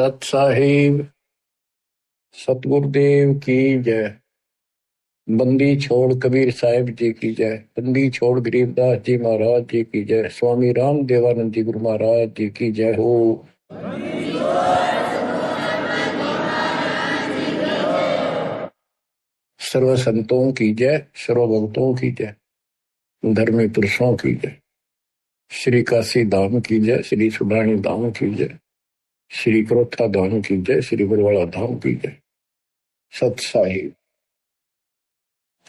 सत साहिब सतगुरुदेव की जय। बंदी छोड़ कबीर साहिब जी की जय। बंदी छोड़ गरीबदास जी महाराज जी की जय। स्वामी राम देवानंद जी गुरु महाराज जी की जय हो। सर्व संतों की जय, सर्व भक्तों की जय, धर्मी पुरुषों की जय। श्री काशी धाम की जय, श्री सुडानी धाम की जय, श्री क्रोथा धाम की जय, श्री बरवाड़ा धाम की जय। सत साहिब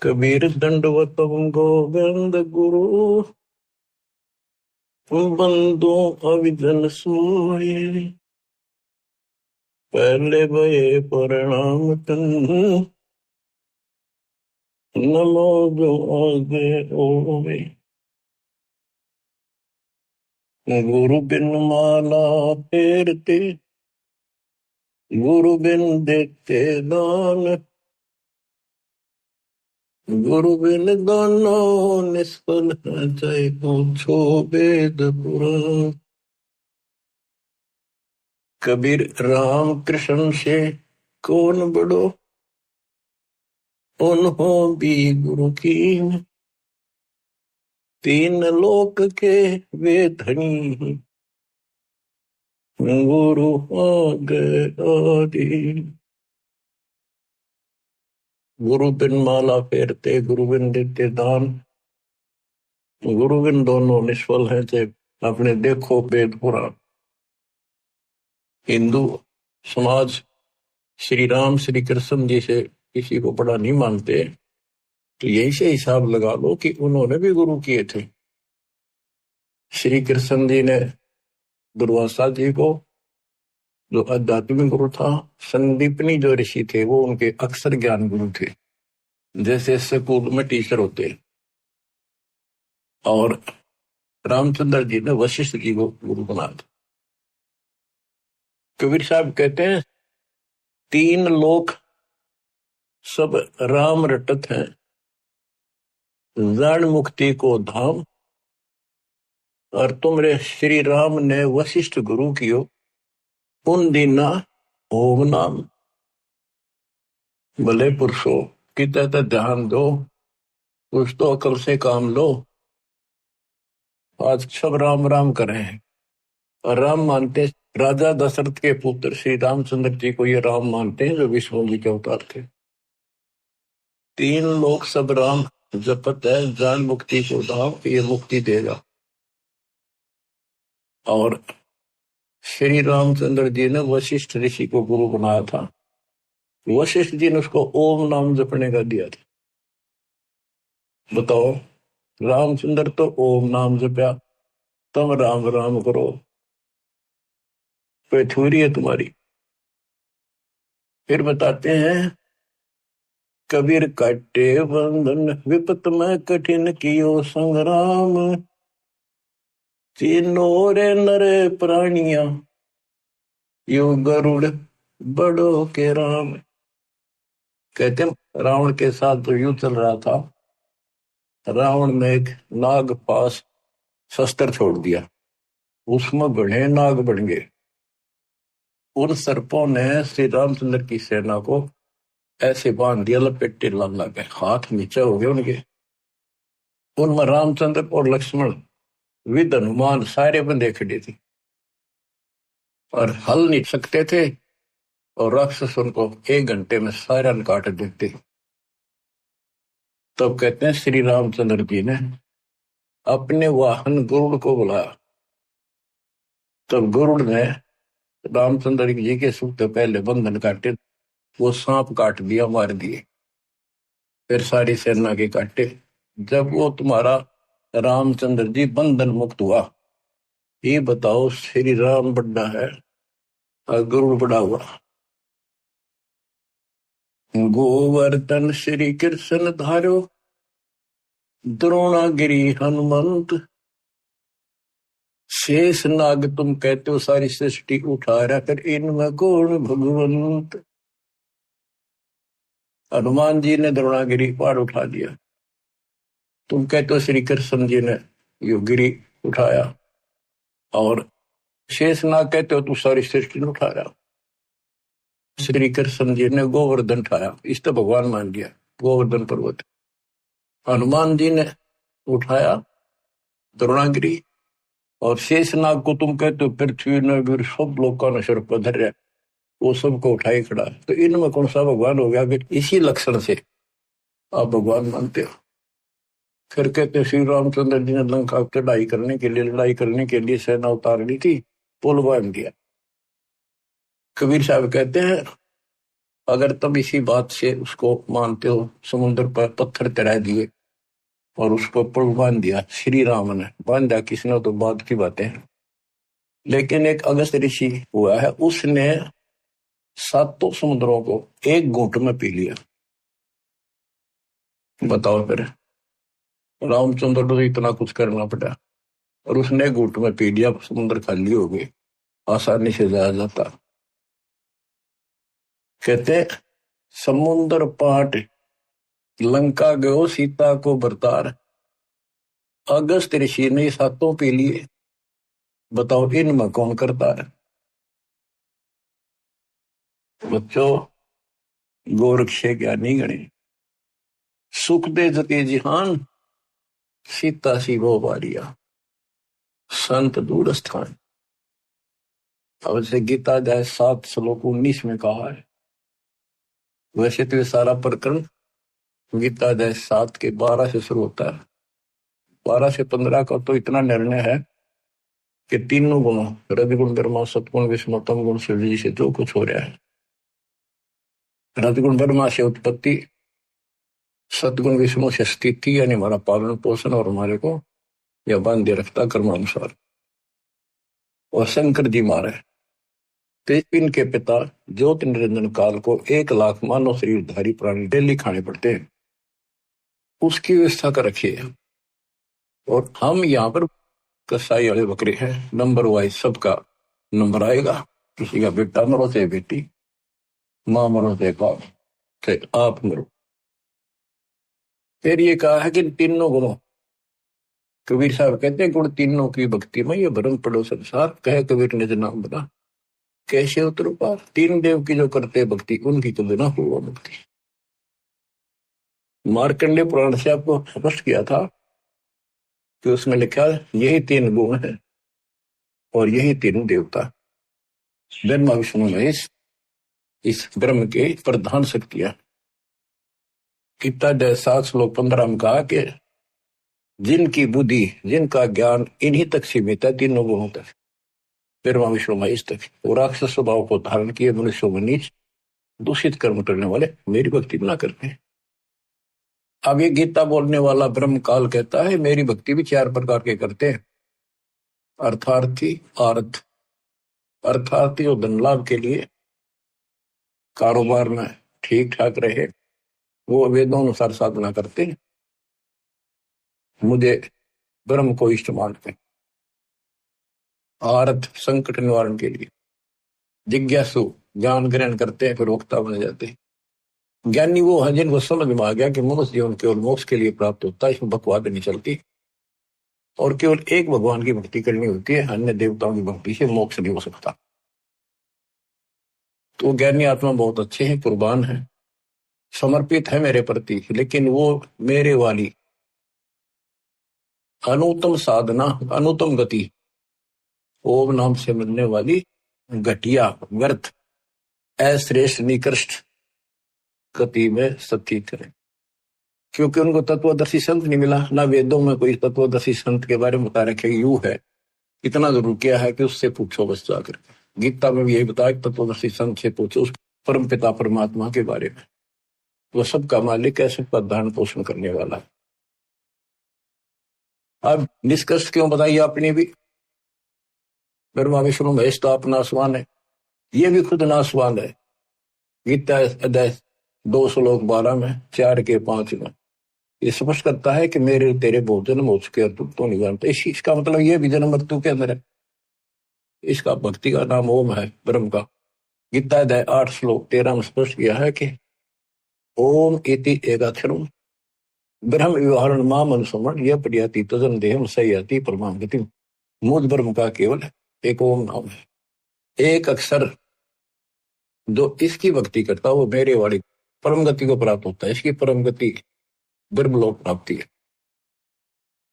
कबीर दंडवतम गोविंद गुरु बंदो अविजन सोए। पहले भये प्रणाम तन नमो जो आगे ओवे। गुरु बिन माला फेरते, गुरु बिन देते दान, गुरु बिन दानो निष्फल है चाहे पूछो वेद पुराण। कबीर राम कृष्ण से कौन बड़ो, उन्हों भी गुरु की। तीन लोक के वे धनी, गुरु आगे आदि। गुरु बिन माला फेरते, गुरु बिन देते दान, गुरु बिन दोनों निष्फल है चे अपने देखो वेद पुराण। हिंदू समाज श्री राम श्री कृष्ण जी से किसी को बड़ा नहीं मानते, तो यही से हिसाब लगा लो कि उन्होंने भी गुरु किए थे। श्री कृष्ण जी ने दुर्वासा जी को, जो आध्यात्मिक गुरु था, संदीपनी जो ऋषि थे वो उनके अक्षर ज्ञान गुरु थे, जैसे स्कूल में टीचर होते। और रामचंद्र जी ने वशिष्ठ जी को गुरु बना दिया। कबीर साहब कहते हैं तीन लोक सब राम रटत हैं, जान मुक्ति को धाम। और तुमरे श्री राम ने वशिष्ठ गुरु कियो, उन दीना ओम नाम। भले पुरुषो किते तो ध्यान दो, कुछ तो अकल से काम लो। आज सब राम राम कर रहे हैं और राम मानते। राजा दशरथ के पुत्र श्री रामचंद्र जी को ये राम मानते हैं जो विष्णु जी के अवतार थे। तीन लोग सब राम जपत है, जान मुक्ति को धाम, ये मुक्ति देगा। और श्री रामचंद्र जी ने वशिष्ठ ऋषि को गुरु बनाया था। वशिष्ठ जी ने उसको ओम नाम जपने का दिया था। बताओ, रामचंद्र तो ओम नाम जपया, तुम राम राम करो, कोई थोड़ी है तुम्हारी। फिर बताते हैं कबीर काटे बंधन, विपत में कठिन कियो संग्राम। तीनों रे नरे प्राणिया, यो गरुड़ बड़ो के राम। कहते हैं रावण के साथ जो युद्ध चल रहा था, रावण ने एक नाग पास शस्त्र छोड़ दिया, उसमें घने नाग बन गए। उन सर्पों ने श्री रामचंद्र की सेना को ऐसे बांध दिया, लपेटे ला के, हाथ नीचे हो गए उनके। उनमें रामचंद्र और लक्ष्मण विद हनुमान सारे बंदे खड़े थे और हल नहीं सकते थे, और राक्षस उनको 1 घंटे में सारा काट देते। तब कहते हैं श्री रामचंद्र जी ने अपने वाहन गरुड़ को बुलाया। तब गरुड़ ने रामचंद्र जी के सुख से पहले बंधन काटे, वो सांप काट दिया, मार दिए। फिर सारी सेना के काटे। जब वो तुम्हारा रामचंद्र जी बंधन मुक्त हुआ, ये बताओ श्री राम बड़ा है और गरुड़ बड़ा हुआ। गोवर्धन श्री कृष्ण धारो, द्रोणागिरी हनुमंत। शेष नाग तुम कहते हो सारी सृष्टि उठा रहा, फिर इनमें कौन भगवंत। हनुमान जी ने द्रोणागिरी पहाड़ उठा दिया, तुम कहते हो श्री कृष्ण जी ने यो गिरी उठाया। और शेष नाग कहते हो तू सारी सृष्टि उठा रहा। श्री कृष्ण जी ने गोवर्धन उठाया, इस तो भगवान मान लिया गोवर्धन पर्वत। हनुमान जी ने उठाया द्रोणागिरी, और शेषनाग को तुम कहते हो पृथ्वी ने वीर सब लोगों ने सिर पर धर, वो सबको उठाई खड़ा। तो इनमें कौन सा भगवान हो गया? फिर इसी लक्षण से आप भगवान मानते हो। फिर कहते श्री रामचंद्र जी ने लंका चढ़ाई करने के लिए, लड़ाई करने के लिए सेना उतार ली थी, पुल बांध दिया। कबीर साहब कहते हैं अगर तुम इसी बात से उसको मानते हो, समुद्र पर पत्थर चढ़ा दिए और उसको पुल बांध दिया, श्री राम ने बांधा, किसने तो बात की बातें हैं। लेकिन एक अगस्त ऋषि हुआ है, उसने सातों समुद्रों को एक घूंट में पी लिया। बताओ फिर, रामचंद्र को इतना कुछ करना पड़ा और उसने घूंट में पी लिया, समुद्र खाली हो गए, आसानी से जाया जाता। कहते समुद्र पाट लंका गयो सीता को बरतार, अगस्त ऋषि ने सातों पी लिए। बताओ इनमें कौन करता है? बच्चों, गोरक्ष ज्ञानी गणे, सुख दे जते जिहान, सीता सी वो बारिया, संत दूर स्थान। अब से गीता जाए 7 श्लोक 19 में कहा है। वैसे तो ये सारा प्रकरण गीता जाए 7 के 12 से शुरू होता है। 12 से 15 का तो इतना निर्णय है कि तीनों गुणों, रजगुण ब्रह्मा सतगुण विष्णु तम गुण शिव जी से जो कुछ हो रहा है, रजगुण ब्रह्मा से उत्पत्ति, सतगुण विष्णु से स्थिति यानी हमारा पालन पोषण और हमारे को यह बांधे रखता कर्मानुसार, और शंकर जी मारे इनके पिता ज्योति निरंजन काल को 1 लाख मानव शरीरधारी प्राणी डेली खाने पड़ते हैं, उसकी व्यवस्था कर रखी है। और हम यहाँ पर कसाई वाले बकरे हैं, नंबर वाइज सबका नंबर आएगा, किसी का बेटा मरो चाहे बेटी, माँ मरो चाहे बाप, चाहे आप मरो। फिर ये कहा है कि तीनों गुणों, कबीर साहब कहते हैं गुण तीनों की भक्ति में ये भरम पड़ो संसार, कहे कबीर ने जो नाम बना कैसे उतरो पार, 3 देव की जो करते भक्ति उनकी तो बिना हुआ भक्ति। मार्कंडेय पुराण से आपको स्पष्ट किया था कि उसमें लिखा यही 3 गुण है और यही 3 देवता, ब्रह्मा विष्णु महेश इस ब्रह्म के प्रधान शक्तियां। गीता 7 श्लोक 15 में कहा कि जिनकी बुद्धि, जिनका ज्ञान इन्हीं तक सीमित है, 3 गुणों तक, ब्रह्मा विष्णु महेश तक, वो राक्षस स्वभाव को धारण किए मनुष्य में नीच दूषित कर्म करने वाले मेरी भक्ति ना करते हैं। अब ये गीता बोलने वाला ब्रह्म काल कहता है मेरी भक्ति भी 4 प्रकार के करते हैं। अर्थार्थी, अर्थार्थी जो धन लाभ के लिए कारोबार में ठीक ठाक रहे, वो वेदों अनुसार साधना करते हैं, मुझे ब्रह्म को इष्ट मानते हैं। आर्थ संकट निवारण के लिए, जिज्ञासु ज्ञान ग्रहण करते हैं, फिर वक्ता बन जाते हैं। ज्ञानी वो है जिनको समझ में आ गया कि मनुष्य जीवन केवल मोक्ष के लिए प्राप्त होता है, इसमें बकवाद नहीं चलती, और केवल एक भगवान की भक्ति करनी होती है, अन्य देवताओं की भक्ति से मोक्ष नहीं हो सकता। तो ज्ञानी आत्मा बहुत अच्छे हैं, कुर्बान है, समर्पित है मेरे प्रति, लेकिन वो मेरे वाली अनुत्तम साधना, अनुत्तम गति, ओम नाम से मिलने वाली घटिया व्यर्थ अश्रेष्ठ निकृष्ट गति में स्थित है। क्योंकि उनको तत्वदर्शी संत नहीं मिला, ना वेदों में कोई तत्वदर्शी संत के बारे में बता रखे यू है, इतना जरूर किया है कि उससे पूछो बस जाकर। गीता में भी यही बताया कि तत्वदर्शी संत से पूछो उस परम पिता परमात्मा के बारे में, वो सबका मालिक है, सबका धारण पोषण करने वाला है। अब निष्कर्ष क्यों बताइए आपने भी, ब्रह्मा विष्णु महेश तो आप नासवान है, ये भी खुद नासवान है। गीता अध्याय 2 श्लोक 12 में, 4 के 5 में ये स्पष्ट करता है कि मेरे तेरे बहुत जन्म हो चुके हैं, तू तो नहीं जानता। इसका मतलब ये भी जन्म मृत्यु के अंदर है। इसका भक्ति का नाम ओम है, ब्रह्म का। गीता अध्याय 8 श्लोक 13 में स्पष्ट किया है कि ओम इति एकाक्षरम ब्रह्म व्यवहारण माम अनुसमण यह प्रयाति तजन देहम सयाति परमाम गति। मूल ब्रह्म का केवल एक ओम नाम है, एक अक्षर जो इसकी भक्ति करता है वो मेरे वाली परम गति को प्राप्त होता है। इसकी परम गति ब्रह्मलोक प्राप्ति है।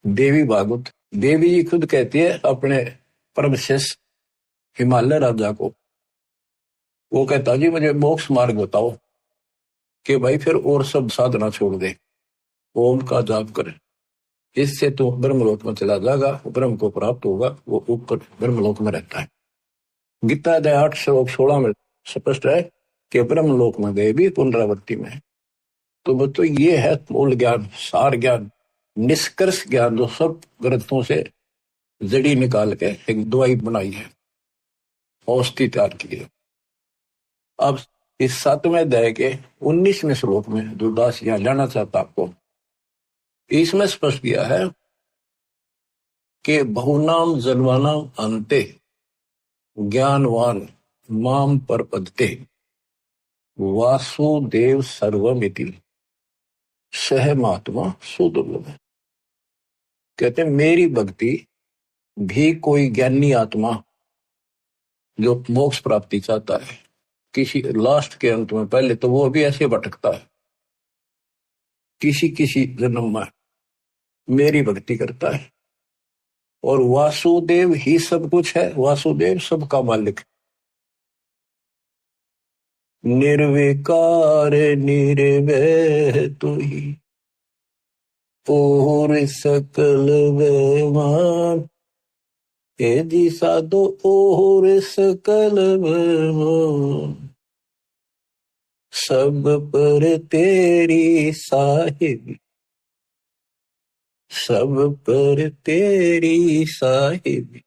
देवी भागवत, देवी जी खुद कहती है अपने परम शिष्य हिमालय राजा को, वो कहता जी मुझे मोक्ष मार्ग बताओ, कि भाई फिर और सब साधना छोड़ दे, ओम का जाप करे, इससे तो ब्रह्मलोक में चला जाएगा, ब्रह्म को प्राप्त होगा, वो ऊपर ब्रह्मलोक में रहता है। गीता अध्याय 8 श्लोक 16 में स्पष्ट है कि ब्रह्मलोक में गए भी पुनरावृत्ति में है। तो बच्चों ये है मूल ज्ञान, सार ज्ञान, निष्कर्ष ज्ञान, जो सब ग्रंथों से जड़ी निकाल के एक दवाई बनाई है, औषधि तैयार की है। अब इस 7वें अध्याय के 19वें श्लोक में जो दास यहाँ जाना चाहता आपको, इसमें स्पष्ट किया है कि बहुनाम जन्मानाम अंते ज्ञानवान माम परपदते वासुदेव सर्वमिति सह महात्मा सुदुर्लभ। कहते मेरी भक्ति भी कोई ज्ञानी आत्मा जो मोक्ष प्राप्ति चाहता है किसी लास्ट के अंत में, पहले तो वो भी ऐसे भटकता है, किसी किसी जन्म में मेरी भक्ति करता है, और वासुदेव ही सब कुछ है, वासुदेव सबका मालिक, निर्विकार निर्वैर तू ही और सकल बेमान, हे जी साधो और सकल बेमान, सब पर तेरी साहिब, सब पर तेरी साहिब,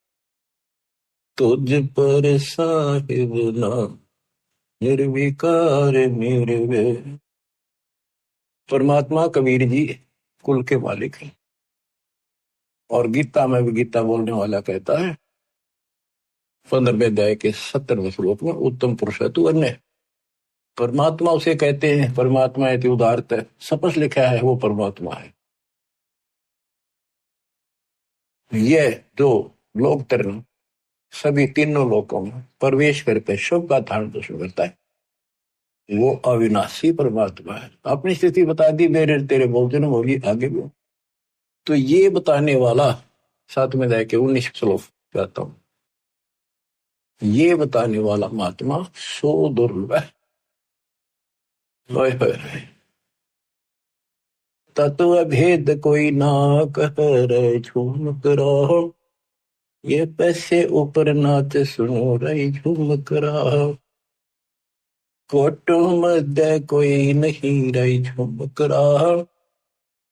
तुझ पर साहिब नाम, निर्विकार निर्वैर। परमात्मा कबीर जी कुल के मालिक हैं, और गीता में भी गीता बोलने वाला कहता है 15वें अध्याय के 70वें श्लोक में, उत्तम पुरुष है तू अन्य। परमात्मा उसे कहते हैं, परमात्मा है उदारत है, सपस लिखा है वो परमात्मा है। ये जो लोक तरण सभी तीनों लोकों में प्रवेश करके शुभ का धारण पोषण करता है, वो अविनाशी परमात्मा है। अपनी स्थिति बता दी, मेरे तेरे भोजन होगी आगे भी। तो ये बताने वाला 7वें अध्याय के 19 श्लोक कहता हूं, ये बताने वाला महात्मा सो दुर्लभ है। तत्व भेद कोई ना कह झूम करो, ये पैसे ऊपर नाच सुनो रही झूम करा, कोटो मध्य कोई नहीं रही झूम करा,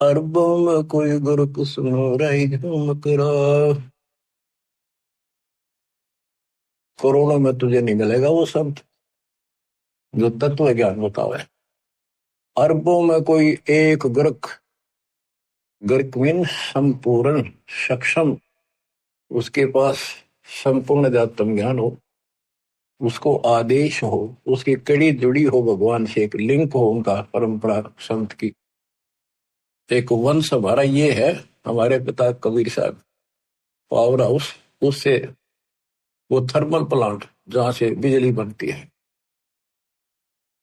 अरबों में कोई गुरु सुनो रही झूम करा। करोड़ों में तुझे नहीं मिलेगा वो संत जो तत्व ज्ञान बतावे, अरबों में कोई एक गुरक, गुरकविन संपूर्ण सक्षम, उसके पास संपूर्ण अध्यात्म ज्ञान हो, उसको आदेश हो, उसकी कड़ी जुड़ी हो भगवान से, एक लिंक हो उनका परंपरा संत की, एक वंश हमारा ये है, हमारे पिता कबीर साहब पावर हाउस, उससे वो थर्मल प्लांट जहां से बिजली बनती है,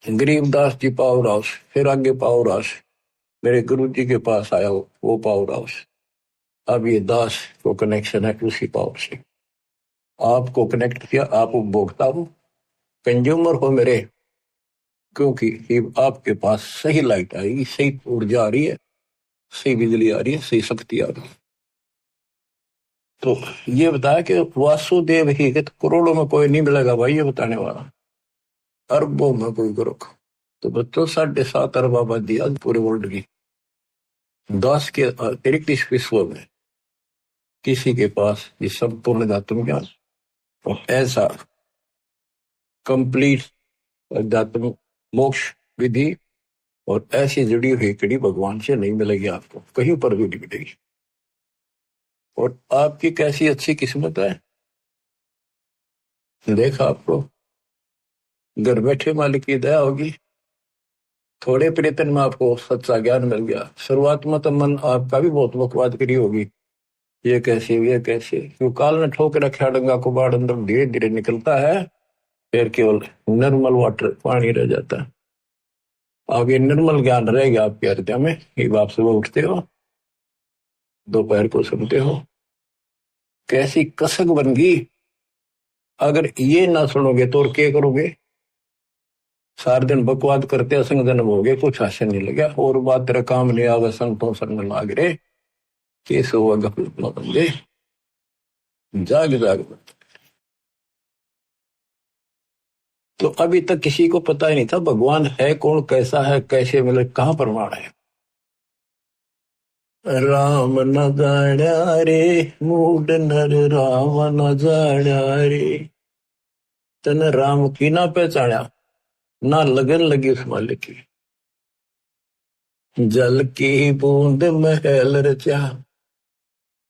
गरीबदास जी पावर हाउस, फिर आगे पावर हाउस मेरे गुरु जी के पास आया वो पावर हाउस, अब ये दास को कनेक्शन है उसी पावर से। आपको कनेक्ट किया, आप उपभोक्ता हो, कंज्यूमर हो मेरे, क्योंकि आपके पास सही लाइट आएगी, सही ऊर्जा आ रही है, सही बिजली आ रही है, सही शक्ति आ रही है। तो ये बताया कि वासुदेव ही, कि करोड़ों में कोई नहीं मिलेगा भाई ये बताने वाला, अरबों में कोई गुरु। तो बच्चों 7.5 अरब आबादी आज पूरे वर्ल्ड की, 10 के अतिरिक्त इस विश्व में किसी के पास ये संपूर्ण अध्यात्म ज्ञान और ऐसा कंप्लीट अध्यात्म मोक्ष विधि और ऐसी जुड़ी हुई कड़ी भगवान से नहीं मिलेगी, आपको कहीं पर भी नहीं मिलेगी। और आपकी कैसी अच्छी किस्मत है, देखा आपको घर बैठे मालिक की दया होगी, थोड़े प्रयत्न में आपको सच्चा ज्ञान मिल गया। शुरुआत में तो मन आपका भी बहुत बकवाद करी होगी, ये कैसे क्यों काल ने ठोक रखा डंगा को बाढ़ अंदर धीरे धीरे निकलता है, फिर केवल निर्मल वाटर पानी रह जाता है। अब ये निर्मल ज्ञान रहेगा आपके हृदय में। एक आप सुबह उठते हो, दोपहर को सुनते हो, कैसी कसक बन गई। अगर ये ना सुनोगे तो और क्या करोगे? सारे दिन बकवाद करते असंग जन्म हो गए, कुछ हासिल नहीं लगा, और बात तेरा काम नहीं आवे, संतों संग लाग रे, केस हुआ गफलत न बंदे, जाग जाग। तो अभी तक किसी को पता ही नहीं था भगवान है कौन, कैसा है, कैसे मिले, कहाँ प्रमाण है। राम न जाण्या रे मूड नर, राम न जाण्या रे। तन राम की ना पहचाना, ना लगन लगी उस मालिक की। जल की बूंद महल रचा,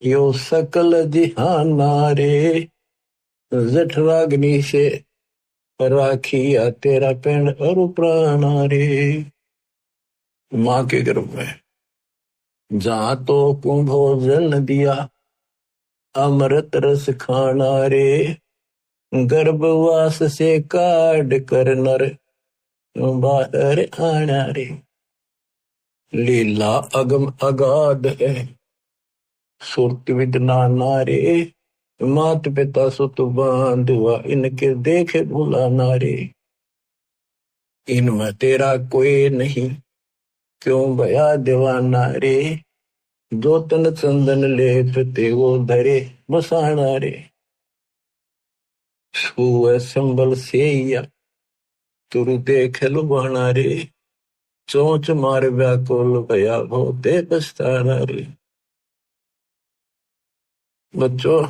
यो सकल जिहाना रे। जठराग्नि से राखिया तेरा पेड़ और प्राणा रे। माँ के गर्भ में जहां तो कुंभोजन दिया, अमृत रस खाना रे। गर्भवास से काट कर नर, बाहर आना रे। लीला अगम अगाध है, सुरत विदना नारे। मात पिता सुत बांधवा, इनके देखे भुलाना रे। इनमें तेरा कोई नहीं, क्यों भया दीवाना रे। जो तन चंदन लेप ते वो धरे बसाना रे। छुए संबल से या तुरु देख लुभाना रे। चोंच मार व्याकुल भया होते पछताना रे। बच्चों,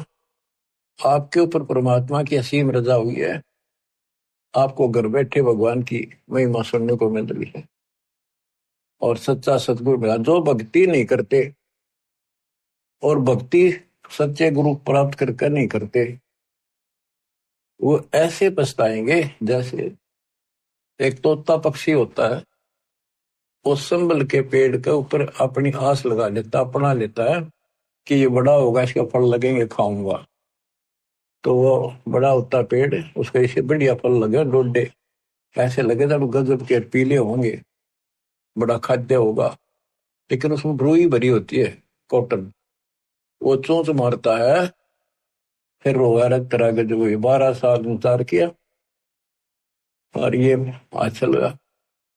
आपके ऊपर परमात्मा की असीम रजा हुई है। आपको घर बैठे भगवान की महिमा सुनने को मिल रही है, और सच्चा सतगुरु मिला। जो भक्ति नहीं करते, और भक्ति सच्चे गुरु प्राप्त करके नहीं करते, वो ऐसे पछताएंगे जैसे एक तोता पक्षी होता है, वो संबल के पेड़ के ऊपर अपनी आस लगा लेता, अपना लेता है कि ये बड़ा होगा, इसका फल लगेंगे, खाऊंगा। तो वो बड़ा होता पेड़, उसका इसे बढ़िया फल लगे, डोडे ऐसे लगे तो गजब के पीले होंगे, बड़ा खाद्य होगा। लेकिन उसमें रुई भरी होती है, कॉटन। वो चोंच मारता है, फिर वो अलग तरह के, जो 12 साल इंतजार किया और ये अच्छा लगा।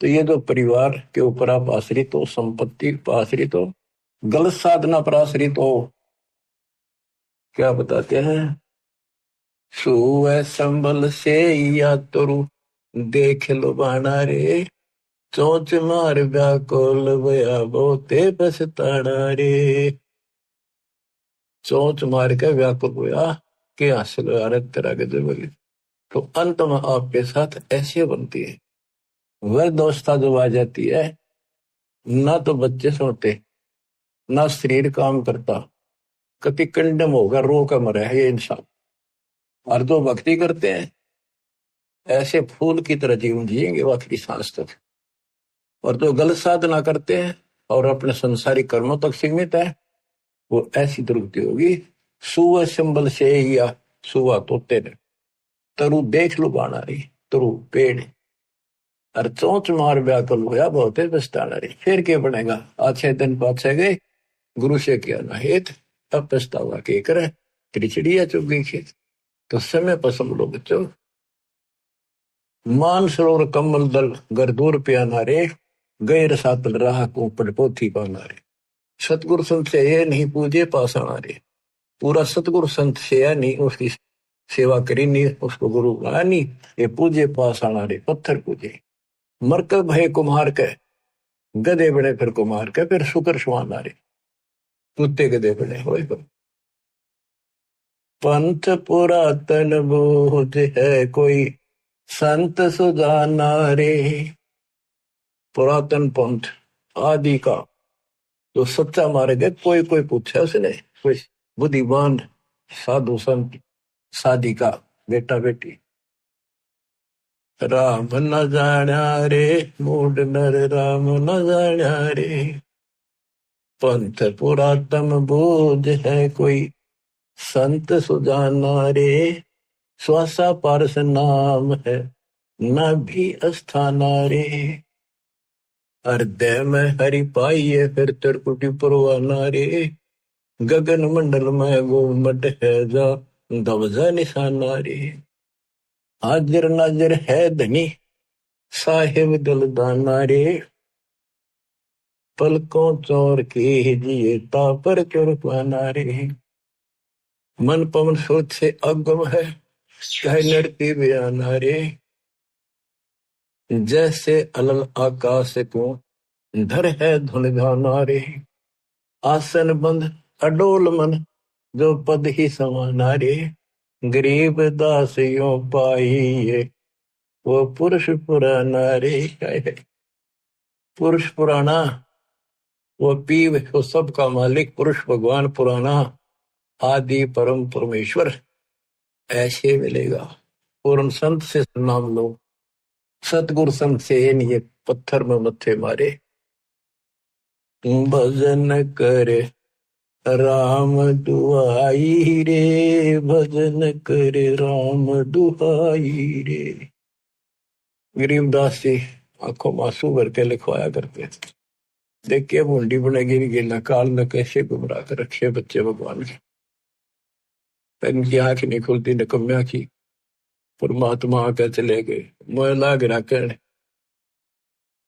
तो ये जो परिवार के ऊपर आप आश्रित हो, संपत्ति पर आश्रित हो, गलत साधना पर आश्रित हो, क्या बताते हैं? सुअ संबल से या तुरु देख लो बाना रे। चोंच मार व्याकुल भया बहुते पछताना रे। चोंच मार के व्याकुल हुआ कि हासिल अलग तरह के जबली। तो अंत में आपके साथ ऐसी बनती है, वह दोस्ता जो आ जाती है, ना तो बच्चे सोते, ना शरीर काम करता, कति कंडम होगा, रो का मरे है ये इंसान। और जो भक्ति करते हैं, ऐसे फूल की तरह जीवन जिएंगे वो आखिरी सांस तक। और जो गलत साधना करते हैं और अपने संसारिक कर्मों तक सीमित है, वो ऐसी दुर्गति होगी। सुअ संबल से या सुआ तोते ने, तरु देख लो बाना रही, तरु पेड़, और चोंच मार व्याकुल होया बहुते पछताना रही। फिर क्या बनेगा? अच्छे दिन पाछे गए, गुरु से किया ना हेत, अब पछतावा के करे, तेरी चिड़िया चुग गई खेत। तो समय पसंद लो बच्चों। मान सरोवर कमल दल गर दूर प्याना रे। गैर सातल राह को पड़ पोथी पाना रे। सतगुरु संत से ये नहीं पूजे पासाना रे। पूरा सतगुरु संत से या नहीं, उसकी सेवा करी नहीं, उसको गुरु बनाया नहीं, ये पूजे पासाना रे, पत्थर पूजे। मरकब भय कुम्हार के, गधे बड़े फिर कुम्हार के, फिर शुक्र सुहाना रे। कुत्ते गधे बड़े हो। पंथ पुरातन बोध है कोई, संत सुजाना रे। पुरातन पंथ आदि का जो सच्चा मार्ग है, कोई कोई पूछा उसने, कोई बुद्धिमान साधु संत साधिका बेटा बेटी। राम न जाण्या रे मूड नर, राम न जाण्या रे। पंथ पुरातन बोध है कोई, संत सुजाना रे। श्वासा पारस नाम है न भी अस्थाना रे। हृदय में हरि पाइये फिर त्रिकुटी परवाना रे। गगन मंडल में गोमट है जा ध्वजा निशाना रे। हाजिर नाजिर है धनी साहिब दलदाना रे। पलकों चौर के जिए तापर चुरपाना रे। मन पवन सोच से अगम है कह नरती बयाना रे। जैसे अलल आकाश को धर है धुन धाना रे। आसन बंद अडोल मन जो पद ही समाना रे। गरीब दास यो पाइये वो पुरुष पुराना रे। पुरुष पुराना वो पीव वो सबका मालिक पुरुष भगवान पुराना आदि परम परमेश्वर ऐसे मिलेगा। पूर्ण संत से नाम लो। सतगुरु संत से ये पत्थर में मत्थे मारे। भजन करे राम दुआई रे। भजन करे राम दुआई रे। गरीबदास जी आंखों में आंसू भर के लिखवाया करते थे। देखिए मुंडी बनेगी नहीं गिरना काल न कैसे गुमराह कर रखे बच्चे भगवान के। इनकी आंख नहीं खुलती निकम्या की। परमात्मा आकर चले गए मोहला गिरा कर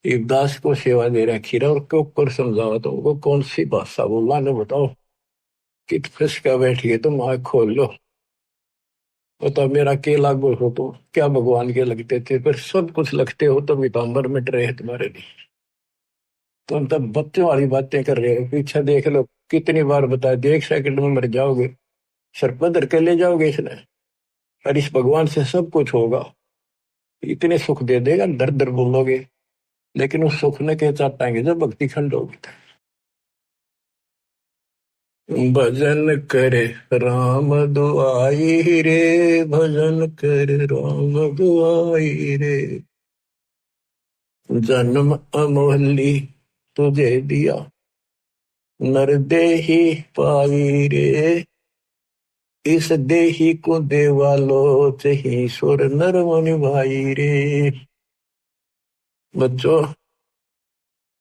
देवदास को सेवा दे रखी रहा और क्यों कर समझाओ तो वो कौन सी भाषा बोला ने बताओ। कित फंसका बैठिए तुम आंख खोल लो। तो मेरा के लागू हो तो क्या भगवान के लगते थे पर सब कुछ लगते हो तो पीताम्बर मिट रहे हैं तुम्हारे लिए। तुम तब बच्चों वाली बातें कर रहे हो। पीछे देख लो कितनी बार बताया दी 1 सेकंड में मर जाओगे। सर पधर के ले जाओगे इसने। और इस भगवान से सब कुछ होगा। इतने सुख दे देगा दर दर बोलोगे लेकिन उस सुख ने के चाटाएंगे जब भक्ति खंड होगी। भजन करे राम दुआई रे। भजन करे राम दुआई रे। जन्म अमोहली तुझे दिया नर देही पाई रे। इस देही को देवालो चही सुर नर मुनि भाई रे। बच्चों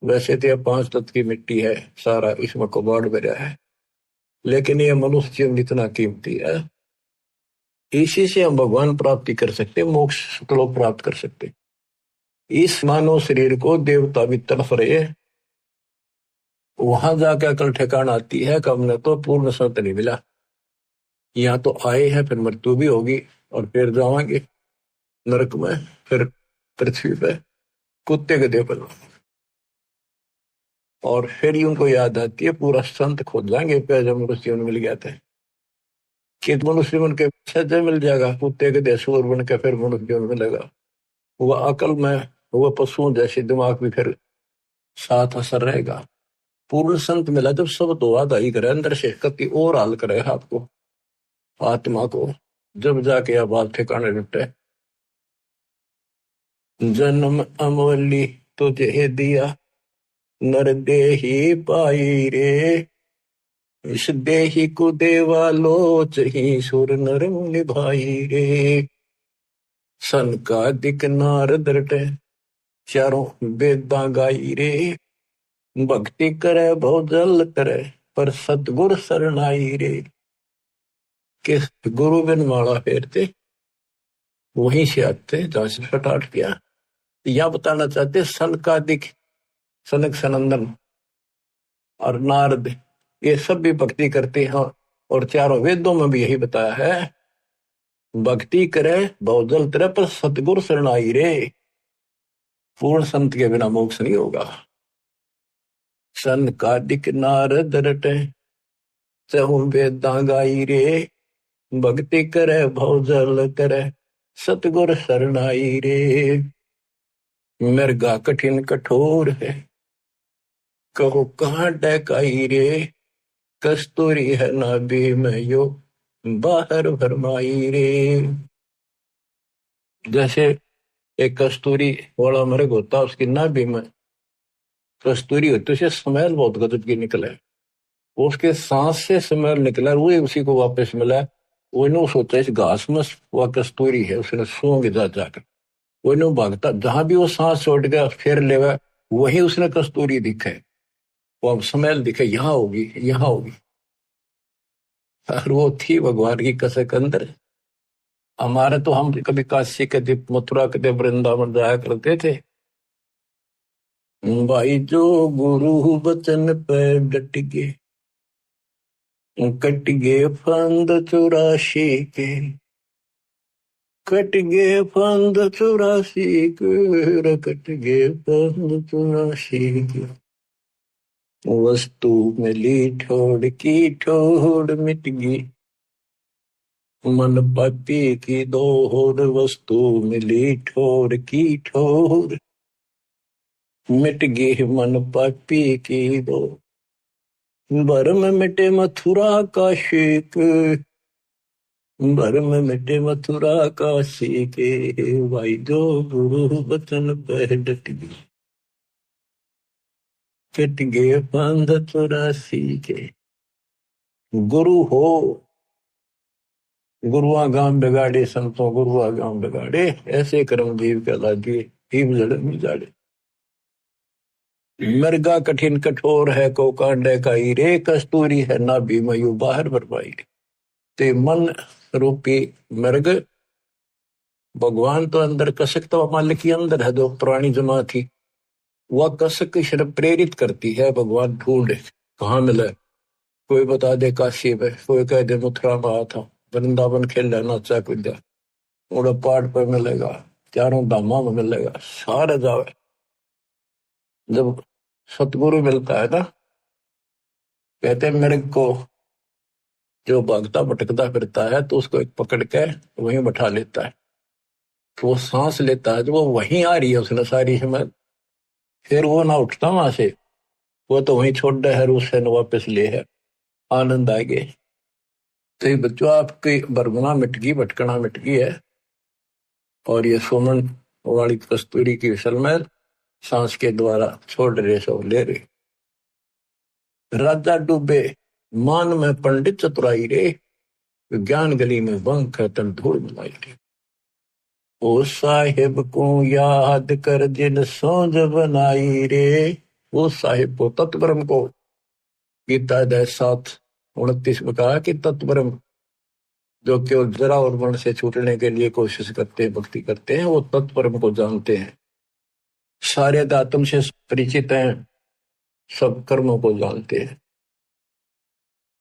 वैसे तो यह 5 तत्व की मिट्टी है सारा इसमें कबाड़ भरा है लेकिन यह मनुष्य जीवन इतना कीमती है। इसी से हम भगवान प्राप्ति कर सकते मोक्ष लोक प्राप्त कर सकते। इस मानव शरीर को देवता भी तड़फ रहे हैं। वहां जाकर अकल ठिकाना आती है कि हमने तो पूर्ण सत नहीं मिला। यहाँ तो आए हैं फिर मृत्यु भी होगी और फिर जावांगे नरक में फिर पृथ्वी पे कुत्ते गधे पर। और फिर ही उनको याद आती है पूरा संत खोज जाएंगे पे जब मनुष्य मिल गया था कि मनुष्य बन के सज्जन मिल जाएगा कुत्ते गधे सूर बन के फिर मनुष्य मिलेगा। वह अकल में वह पशुओं जैसे दिमाग भी फिर साथ असर रहेगा। पूर्ण संत मिला जब सब तो आदाई करे अंदर से कति और हाल करे आपको आत्मा को जब जाके यह बात ठिकाने लुटे। जन्म अमोली तुझे दिया नर देही पाई रे। इस देही को देवा लोच ही सुर नर मुनि भाई रे। सन का दिक नारद रटे चारों वेदा गाई रे। भक्ति करे बहु जल करे पर सतगुर शरणाई रे। किस गुरु बिन माला फेरते वहीं से आते जहां से स्टार्ट किया। यह बताना चाहते सन का दिक सनक सनंदन और नारद ये सब भी भक्ति करते हैं और चारों वेदों में भी यही बताया है भक्ति करे बहुजल तरह पर सतगुरु शरणाई रे। पूर्ण संत के बिना मोक्ष नहीं होगा। सन का दिक नारद रटे चहु वेदा गाई रे। भक्ति करे बहुजल करे सतगुर शरणाई रे। मृगा कठिन कठोर है कहो कहाँ डकाई रे। कस्तूरी है नाभि में यो बाहर भरमाई रे। जैसे एक कस्तूरी वाला मृग होता उसकी नाभि में कस्तूरी होती उसे स्मेल बहुत गजब की निकले। उसके सांस से स्मेल निकला वो उसी को वापस मिला वो नो सोचा इस घास में वह कस्तूरी है, उसने सूंघ जा जाकर वो नो भागता, जहां भी वो सांस छोड़ गया फिर लेवा, वही उसने कस्तूरी दिखे, वो अब स्मेल दिखे, यहाँ होगी यहाँ होगी। और वो थी भगवान की कसक अंदर। हमारे तो हम कभी काशी के दीप मथुरा के दीप वृंदावन जाया करते थे भाई, जो गुरु बचन पे डट गए, कट गए फंद 84 के, कट गए फंद 84 के, कट गए फंद 84 के। वस्तु मिली ठोड़ की ठोड़ मिट गई, मन पापी की दौड़, वस्तु मिली ठोर की ठोर, मिट गई मन पापी की दौड़, भरम मिटे मथुरा का शेक, भरम मिटे मथुरा का शेक, भाई जो गुरु बचन पर डट गई, कट गए फंद 84 के। गुरु हो गुरुआ गांव बिगाड़े, संतों गुरुआ गांव बिगाड़े, ऐसे कर्म जीव कहला दिए, हिम जड़ में जाड़े। मृगा कठिन कठोर है को कांडे का रे, कस्तूरी है ना भी मयू बाहर बरपाई। ते मन रूपी मृग, भगवान तो अंदर, कसक तो मालिक के अंदर है, जो पुरानी जमा थी, वह कसक शर्म प्रेरित करती है, भगवान ढूंढे कहाँ मिले, कोई बता दे काशी में, कोई कह दे मथुरा में आया था, वृंदावन खेल नाचा कूदा, उड़ा पहाड़ पर मिलेगा, चारों धामा में मिलेगा, सारे जावे। जब सतगुरु मिलता है ना, कहते हैं मेरे को जो भागता भटकता फिरता है तो उसको एक पकड़ के वहीं बैठा लेता है, तो वो सांस लेता है, तो वो वहीं आ रही है उसने सारी हिम्मत, फिर वो ना उठता वहां से, वो तो वहीं छोड़ दे है, उससे न वापस ले है, आनंद आ गए। तो ये बच्चों आपकी बरगुना मिट गई, भटकना मिट गई है, और ये सोमन वाली कस्तूरी की विसल में सांस के द्वारा छोड़ रहे, सो ले रहे। राजा डूबे मान में पंडित चतुराई रे, ज्ञान गली में बंक तन धूल मिलाई रे। ओ साहिब को याद कर जिन सोज बनाई रे, वो साहिब को तत्वरम को, गीता अध्याय 7:29 में कहा कि तत्वरम, जो केवल जरा और मन से छूटने के लिए कोशिश करते हैं, भक्ति करते हैं, वो तत्वरम को जानते हैं, सारे आत्म से परिचित हैं, सब कर्मों को जानते हैं।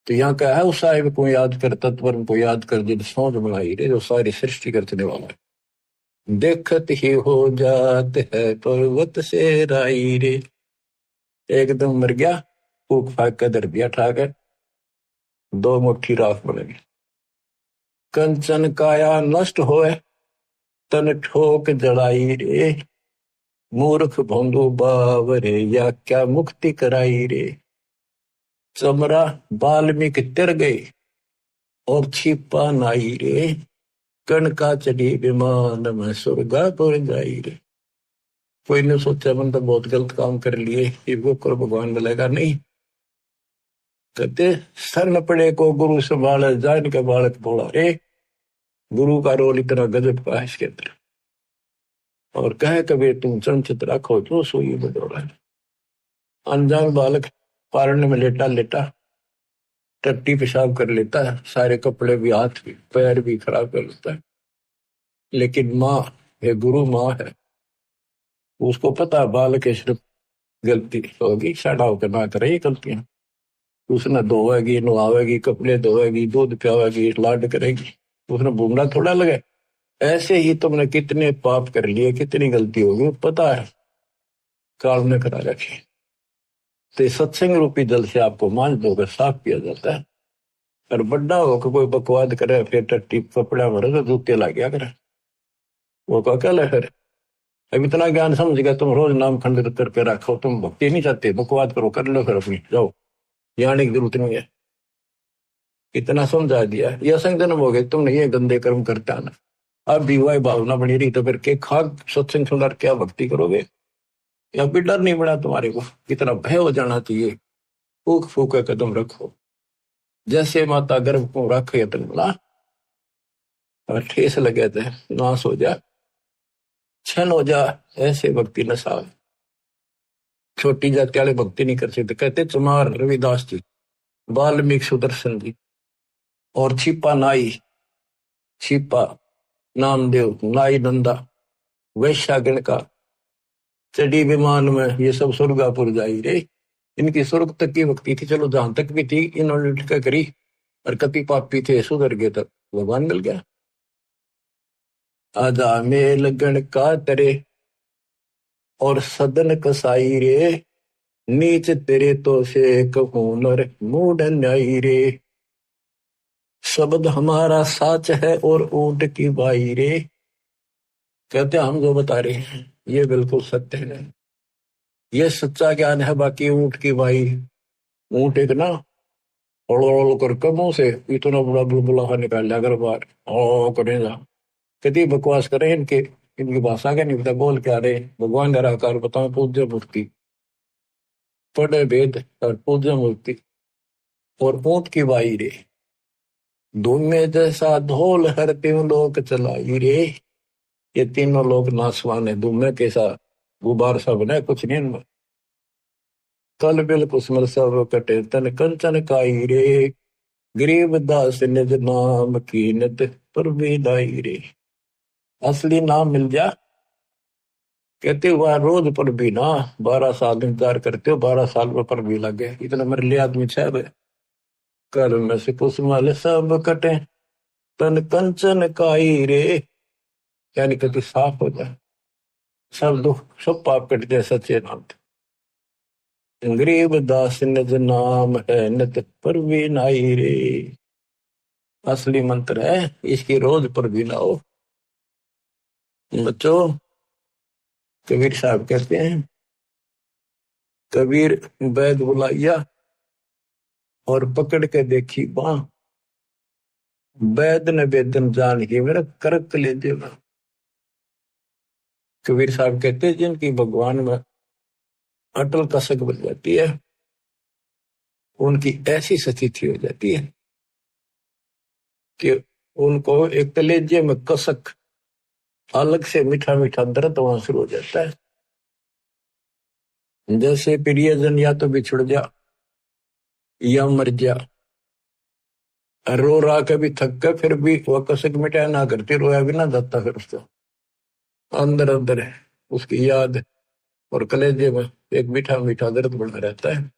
तो यहाँ क्या है, उस साहिब को याद कर, तत्वरम को याद कर जिन सोच बनाई रे, जो सारी सृष्टि करने वाला है। देखत ही हो जात है पर्वत से राई रे, एकदम मर गया, फूक फाक कर धर दिया ठाकर, 2 मुट्ठी राख बनेगी। कंचन काया नष्ट होए, तन ठोक जड़ाई रे, मूर्ख भोंदू बावरे, या क्या मुक्ति कराई रे। चमरा वाल्मीकि तिर गए, और छिपा नाई रे, कणका चढ़ी विमान में स्वर्गापुर जाई रे। कोई ने सोचा मन तो बहुत गलत काम कर लिए, ये वो कर भगवान मिलेगा नहीं। कहते शरण पड़े को गुरु संभाले, जान के बालक बोला रे, गुरु का रोल इतना गजब का है इसके अंदर। और कहे कभी तुम चंचित रखो जो सोई बदौड़ा। अनजान बालक पारने में लेटा लेटा टट्टी पेशाब कर लेता है, सारे कपड़े भी, हाथ भी, पैर भी खराब कर लेता है, लेकिन माँ है, गुरु माँ है, उसको पता बालक है सिर्फ गलती होगी, साड़ा होकर ना करे ये गलतियां, उसने धोएगी, नहावेगी, कपड़े धोएगी, दूध पियावेगी, लाड करेगी, उसने भूमना थोड़ा लगे। ऐसे ही तुमने कितने पाप कर लिए, कितनी गलती होगी, पता है, काल ने करा रखी। तो सत्संग रूपी जल से आपको मांझ धोकर साफ किया जाता है। और बड्डा होकर कोई बकवाद करे, फिर टट्टी कपड़ा भरे तो जूते ला गया करे, वो कल है फिर। अब इतना ज्ञान समझ गया, तुम रोज नाम खंडित करके रखो, तुम भक्ति नहीं चाहते, बकवाद करो, कर लो फिर अपनी, जाओ, यहाँ आने की जरूरत नहीं है। इतना समझा दिया, ये असंग जन्म हो गए, तुमने ये गंदे कर्म करता ना, अब विवाह भावना बनी रही तो फिर के खाक सत्संग सुनकर क्या भक्ति करोगे। या भी डर नहीं बना तुम्हारे को, इतना भय हो जाना चाहिए, फूक फूक कदम रखो, जैसे माता गर्भ को रखे तन बोला, और ठेस लगे थे, नाश हो जा, छन हो जा, ऐसे भक्ति नशा। छोटी जाति वाले भक्ति नहीं कर सकते, कहते चमार रविदास जी, वाल्मीकि सुदर्शन जी, और छिपा नाई, छिपा नामदेव, नाई नंदा, वैश्यागण का, चढ़ी विमान में, ये सब स्वर्गापुर जाई रे। इनकी स्वर्ग तक की भक्ति थी, चलो जहां तक भी थी इन्होंने क्या करी, और कति पापी थे सुधर गए तक भगवान मिल गया। आजा मेल गण का तरे और सदन कसाई रे, नीच तेरे तो से कहूनर मूड न्यायी रे। शब्द हमारा साच है और ऊंट की बाई रे। कहते हम जो बता रहे हैं ये बिल्कुल सत्य है, ये सच्चा ज्ञान है। बाकी ऊंट की बाई, ऊंट एक ना ओल कर मुंह से इतना बड़ा बुलबुला निकाल लिया अगर बार ओ करेगा, कति बकवास करें इनके, इनकी भाषा का नहीं पता बोल क्या रहे। भगवान निराकार बताओ, पूज्य मूर्ति, पढ़े वेद और पूज्य मूर्ति और ऊंट की बाई रे। धूमे जैसा ढोल हर तीनों लोग चलाई रे। ये तीनों लोग नासवान है, धूमे कैसा गुबार सा बना, कुछ नहीं इनमें। कल बिल कुसमल सब कटे तन कंचन काई रे, गरीब दास निज नाम कीनत पर बेदाई रे। असली नाम मिल जा, कहते हुआ रोज पर भी ना, 12 साल इंतजार करते हो, 12 साल में पर भी लगे, इतना मेरे लिए आदमी छह। कल में से कुसमल सब कटे तन कंचन काई रे, यानी कति साफ हो जाए, सब दुख सब पाप कट जाए सच्चे नाम से। गरीब दास निज नाम है नित पर भी नाई रे। असली मंत्र है, इसकी रोज पर भी ना हो। बच्चों, कबीर साहब कहते हैं, कबीर वैद बुलाइया और पकड़ के देखी बाँ, वैद ने वेदन जान के मेरा करक ले देना। कबीर साहब कहते हैं जिनकी भगवान में अटल कसक बन जाती है, उनकी ऐसी स्थिति हो जाती है कि उनको एक कलेजे में कसक, अलग से मीठा मीठा दर्द वहां शुरू हो जाता है। जैसे प्रियजन या तो बिछुड़ जा या मर जा, रो रहा कभी थक कर, फिर भी वह कसक मिटाया ना करती, रोया भी ना जाता, फिर उसको अंदर अंदर है उसकी याद, और कलेजे में एक मीठा मीठा दर्द बना रहता है।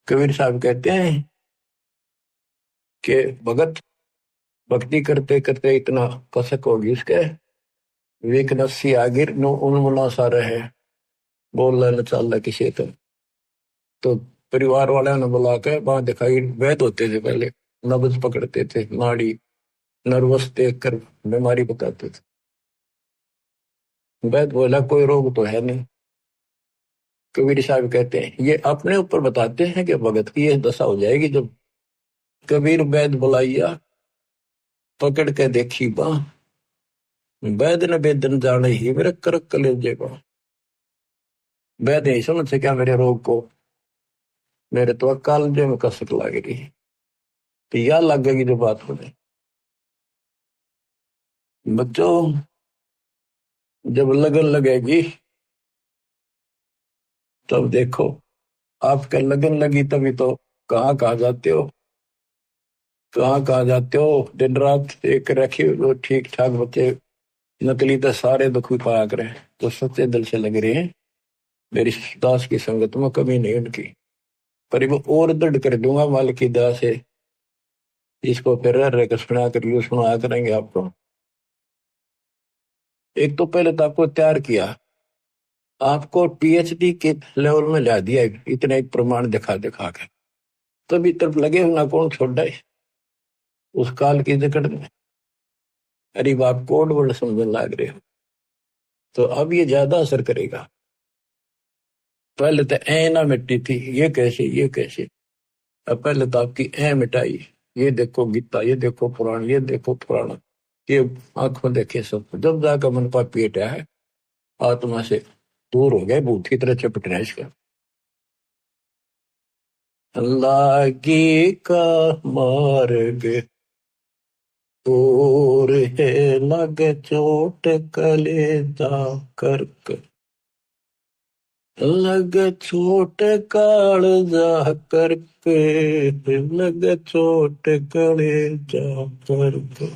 कबीर साहब कहते हैं कि भगत भक्ति करते करते इतना कसक होगी उसके, वेक नस्सी आगिर नो उन्मुना सा रहे, बोल न चाल किसी तो परिवार वाले ने बुला के वहां दिखाई, वैद होते थे पहले, नब्ज पकड़ते थे, नाड़ी नर्वस देख कर बीमारी बताते थे। वैद बोला कोई रोग तो है नहीं। कबीर साहब कहते हैं ये अपने ऊपर बताते हैं कि भगत की यह दशा हो जाएगी जब कबीर वैद बुलाइया पकड़ के देखी बाँ, वैद ने वेदन जाने ही मेरे करक कलेजे को। वैद नहीं समझ से क्या मेरे रोग को, मेरे तो कालजे में कसक लग रही है, तो यह लगेगी जो बात हो जाए। बच्चों, जब लगन लगेगी तब देखो, आपके लगन लगी तभी तो कहाँ कहाँ जाते हो, कहाँ कहाँ जाते हो, दिन रात एक रखी वो ठीक ठाक बच्चे, नकली तो सारे दुख भी पाया करें, तो सच्चे दिल से लग रहे हैं मेरी दास की संगत में कमी नहीं उनकी। पर वो और दृढ़ कर दूंगा मालिक की दया से, इसको फिर रह रह कर सुना कर यू सुना करेंगे आपको। एक तो पहले तो आपको तैयार किया, आपको पीएचडी के लेवल में ला दिया, इतने एक प्रमाण दिखा दिखा के, तभी तब लगे होना कौन छोड़ है उस काल की जकड़ में। अरे बाप कोड वर्ड समझने लग रहे हो, तो अब ये ज्यादा असर करेगा। पहले तो ए ना मिट्टी थी, ये कैसे ये कैसे, अब पहले तो आपकी ए मिटाई, ये देखो गीता, ये देखो पुराण, ये देखो पुराण, ये आंखों देखे सब, जब जाकर मन पाप पेटा है, आत्मा से दूर हो गए, भूत की तरह चपट रहे इसका। लागी का मार्ग और है लगे चोट कलेजा करक, लगे चोट कालजा करके, लगे चोट कलेजा करके।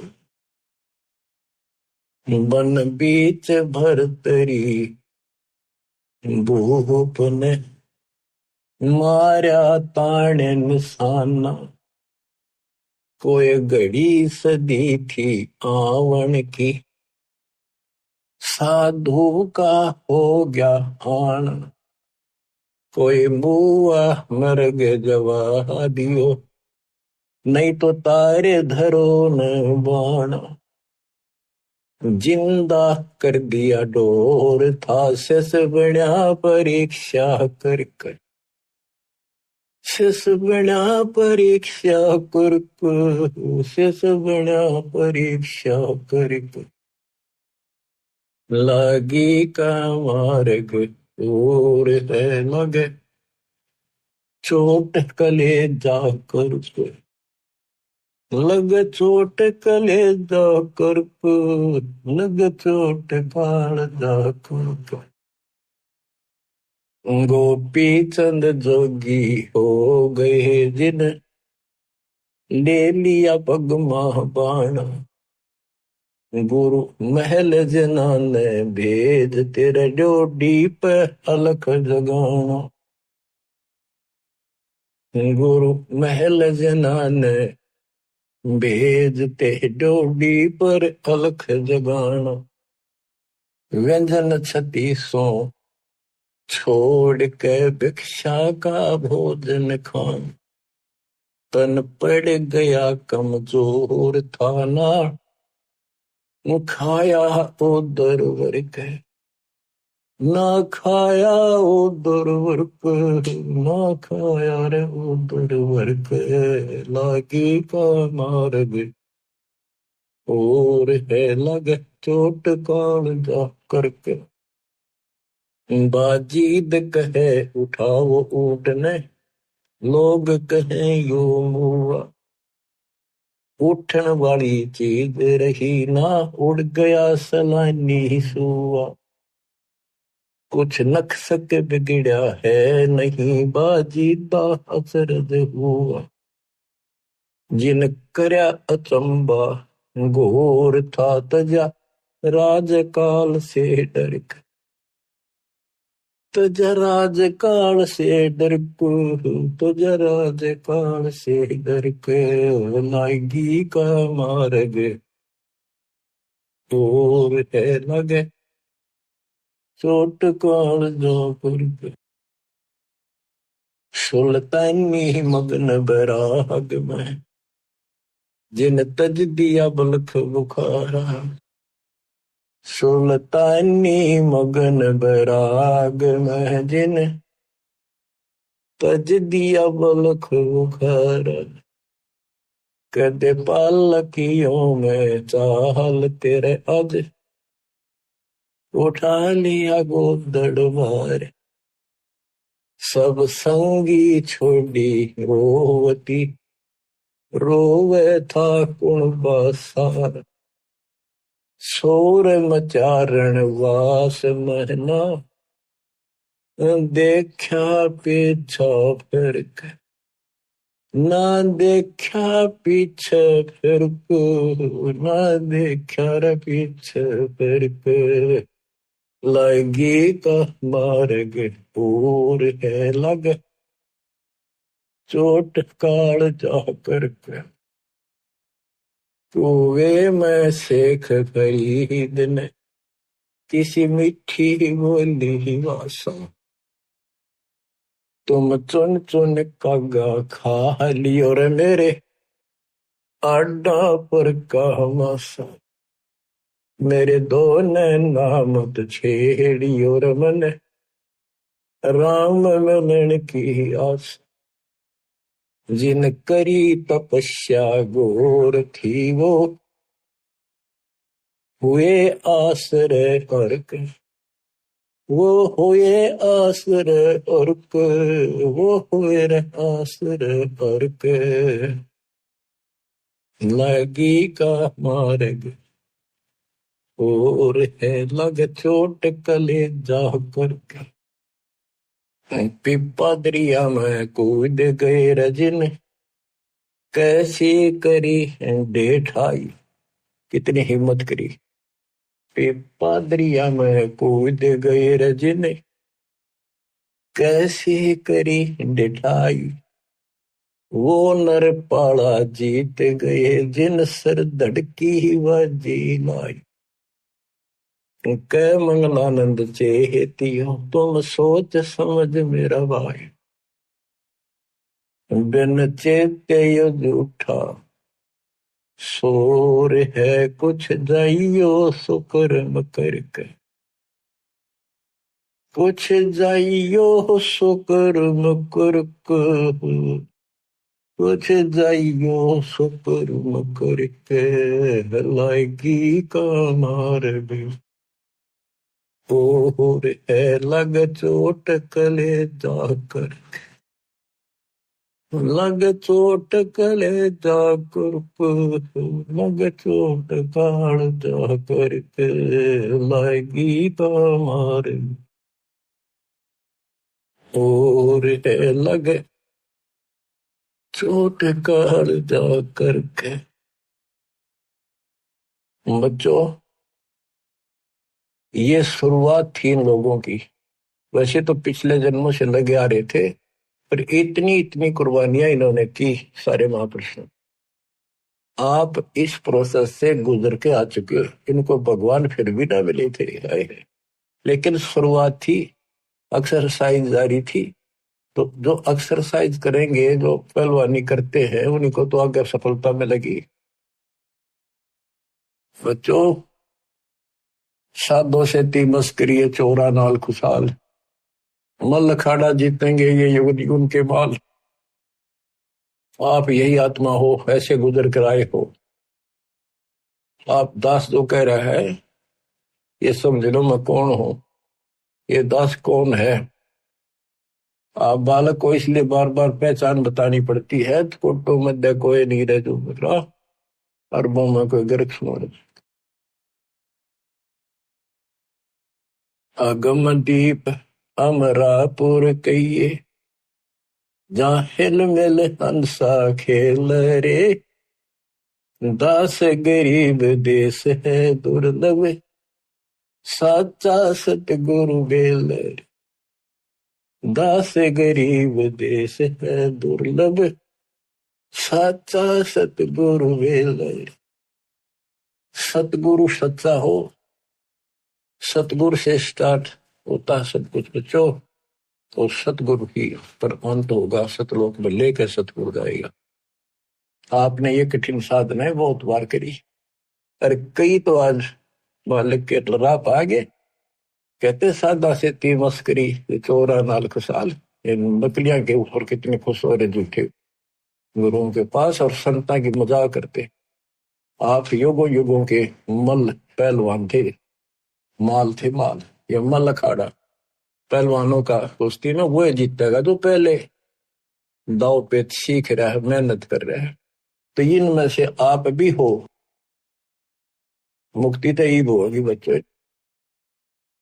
बन बीच भरतरी भूप ने मारा ताने निशाना, कोई घड़ी सदी थी आवन की, साधु का हो गया आना। कोई बुआ मर्ग जवा दियो, नहीं तो तारे धरो न बाना। जिंदा कर दिया डोर था शेष बना परीक्षा कर कर, शेष बना परीक्षा कर कर, शेष बना परीक्षा कर कर। लागी का मार्ग और है लगे चोट कलेजा कर कर, लगे चोट कलेजा कर कर, लगे चोट कालजा कर कर। गोपी चंद जोगी हो गए जिन ले लिया पगमा बाणा, गुरु महल जना ने भेज तेरे डोडी पे अलख जगाना। गुरु महल जना ने भेज ते डोडी पर अलख जगाना। व्यंजन छत्तीसों छोड़ के भिक्षा का भोजन खान, तन पड़ गया कमजोर था ना, खाया उधर वर्क, ना खाया उधर वर्क, ना खाया रे उधर वर्क। लागी का मार्ग और है लगे चोट कालजा करके। बाजीद कहे उठाओ ऊँटने, लोग कहे यो मुआ, उठन वाली चीज रही ना, उड़ गया सलानी सुआ। कुछ नक्सक बिगड़ा है नहीं, बाजीदा अचरज हुआ। जिन करया अचंबा घोर था तजा, राजकाल से डर के, तजा राजकाल से डर को, तजा राजकाल से डर के। लागी का मार्ग और है लगे चोट कालजा पर। सुल्तानी मगन बराग में जिन तज दिया बलख बुखारा, सुल्तानी मगन बराग में जिन तज दिया बलख बुखारा। कदे पालकियों में चाल तेरे आज, उठा लिया गोदड़ मार। सब संगी छोड़ी रोवती, रोवे था कुणबा सार। शोर मचारण वास महना, देखा पीछा फिर के, ना देखा पीछे फिर को, ना देखा रे पीछे फिर के। लागी का मार्ग और है लग चोट काल जा करके। कुएं में शेख फरीद ने किसी मीठी बोली वासा, तुम चुन चुन कागा खा लियो रे मेरे आडा पर का मासा। मेरे दो नैना मत छेड़ियो रे मन, राम मिलन की आस। जिन करी तपस्या घोर थी वो हुए आश्रय अर्क, वो हुए आश्रय अर्क, वो हुए आश्रय अर्क। लगी का मार्ग और है लग चोट कलेजा करके। पिपा दरिया में कूद गए रजन, कैसे करी डेठाई। कितनी हिम्मत करी। पिपा दरिया में कूद गए रजन, कैसे करी डेठाई। वो नर पाड़ा जीत गए जिन सर धड़की व जीनाई। कै मंगलानंद चेतियो तुम सोच समझ मेरा भाई। बिन चेते यो झूठा शोर है कुछ जाइयो सुकर्म करके। कुछ जाइयो सुकर्म करके। कुछ जाइयो सुकर्म करके। लाएगी का मार्ग और है लग चोट कले जाकर। लग चोट कले जाकर। लग चोट काल जाकर के। लाएगी का मार्ग और है लग चोट काल जाकर के। बच्चों, ये शुरुआत थी इन लोगों की। वैसे तो पिछले जन्मों से लगे आ रहे थे, पर इतनी इतनी कुर्बानियां इन्होंने की सारे महापुरुषों। आप इस प्रोसेस से गुजर के आ चुके हो। इनको भगवान फिर भी ना मिले थे आए, लेकिन शुरुआत थी, एक्सरसाइज जारी थी। तो जो एक्सरसाइज करेंगे, जो पहलवानी करते हैं, उन्हीं को तो आगे सफलता मिलेगी। बच्चों, साधो से ती मस्करी चोरा नाल खुशाल। मल अखाड़ा जीतेंगे ये युग युग के बाल। आप यही आत्मा हो, ऐसे गुजर कर आए हो। आप दास जो कह रहा है, ये समझ लो मैं कौन हूं। ये दास कौन है। आप बालक को इसलिए बार बार पहचान बतानी पड़ती है। कोटो मध्य कोई नहीं रह जो मेरा, अरबों में कोई गर्क सुन। अगम दीप अमरापुर कहिए, जहाँ हिल मिल हंसा खेल रे। दास गरीब देश है दुर्लभ, साचा सतगुरु बेल। दास गरीब देश है दुर्लभ, साचा सतगुरु बेल। सतगुरु सच्चा हो, सतगुरु से स्टार्ट होता सब कुछ बच्चों। तो सतगुरु ही पर अंत होगा। सतलोक में लेकर सतगुरु जाएगा। आपने ये कठिन साधना बहुत बार करी, और कई तो आज मालिक के राह आ गए। कहते सादा से ती मस्करी चोरा नाल खुशाल। इन बकलियां के ऊपर कितने खुश हो रहे झूठे गुरुओं के पास, और संता की मजाक करते। आप युगों युगों के मल पहलवान थे, माल थे माल। ये मल अखाड़ा पहलवानों का कुश्ती में वो जीतेगा जो पहले दाव पेच सीख रहा है, मेहनत कर रहा है। तो इनमें से आप भी हो। मुक्ति तो ईब होगी बच्चों।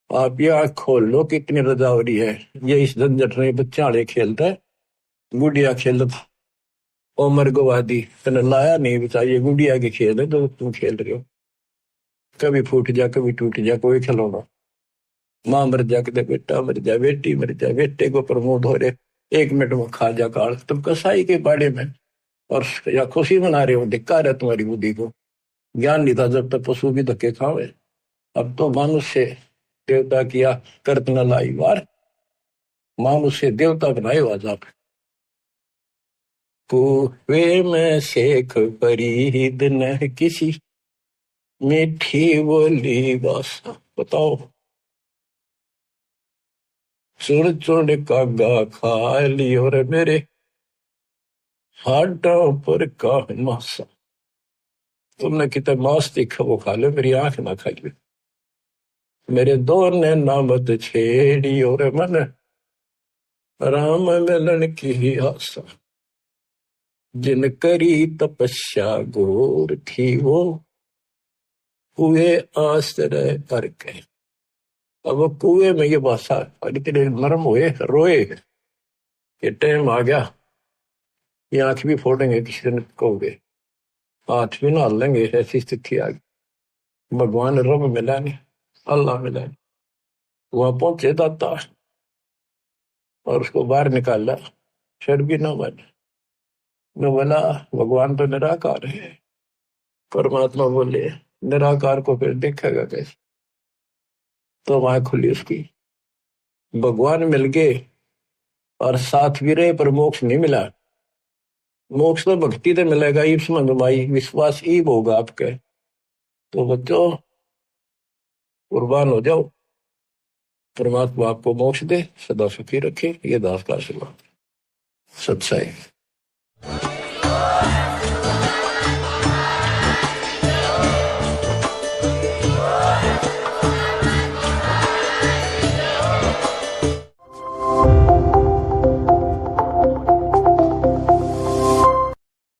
आप ये आंख खोल लो कितनी रजावरी है। ये इस झंझट में बच्चा आड़े खेलता है, गुड़िया खेलता। उमर गवादी तने लाया नहीं बचा, ये गुड़िया के खेल है तो तुम खेल रहे हो। कभी फूट जा कभी टूट जा कोई खिलौना। माँ मर जा कदे बेटा मर जा, बेटी मर जा, बेटे को प्रमोद हो रहे 1 मिनट में खा जा काल। तुम कसाई के बाड़े में और या खुशी मना रहे हो। धिक्कार है तुम्हारी बुद्धि को। ज्ञान नहीं था जब तक पशु भी धक्के खावे। अब तो मनुष्य देवता किया करत न लाई वार। मनुष्य देवता बनाए आज आप। कुएं में शेख फरीद न किसी, मीठी बोली बासा। बताओ, चुड़ चुड़ कागा खा लियो रे मेरे, हाडों पर का मासा। तुमने कितना मांस देखा वो खा लो, मेरी आंख ना खाइए। मेरे दो ने नामत छेड़ी और मन राम मिलन की आशा। जिन करी तपस्या घोर थी वो कुएं आश्रय करके। अब वो कुएं में ये भाषा इतने नरम हुए रोए ये टाइम आ गया, ये आंख भी फोड़ेंगे किसी दिन कहोगे, हाथ भी ना लेंगे, ऐसी स्थिति आ गई। भगवान रब मिला नहीं, अल्लाह मिला नहीं। वहां पहुंचे दाता और उसको बाहर निकाला, फिर भी ना बने। मैं बोला भगवान तो निराकार है। परमात्मा बोले निराकार को फिर देखेगा कैसे? तो वहां खुली उसकी, भगवान मिल गए और साथ भी रहे पर मोक्ष नहीं मिला। मोक्ष तो भक्ति से मिलेगा, ईप्स मंगमाई विश्वास ईब होगा आपके। तो बच्चों कुर्बान हो जाओ, परमात्मा आपको मोक्ष दे, सदा सुखी रखे। ये दास का आशीर्वाद। सच्चाई।